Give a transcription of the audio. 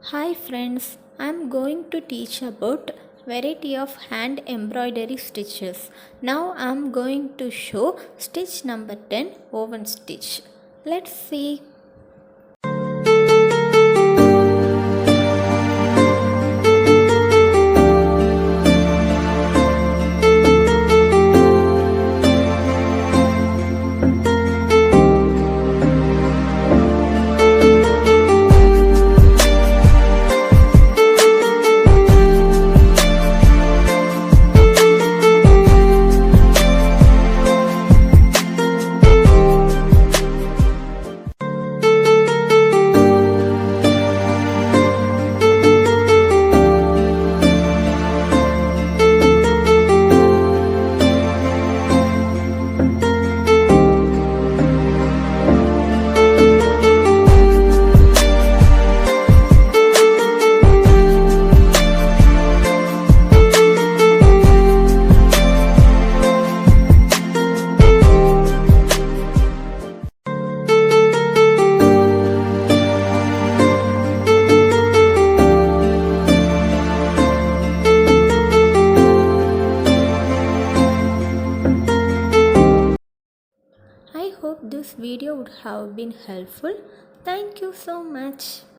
Hi friends, I am going to teach about variety of hand embroidery stitches. Now I am going to show stitch number 10 woven stitch. Let's see. I hope this video would have been helpful. Thank you so much.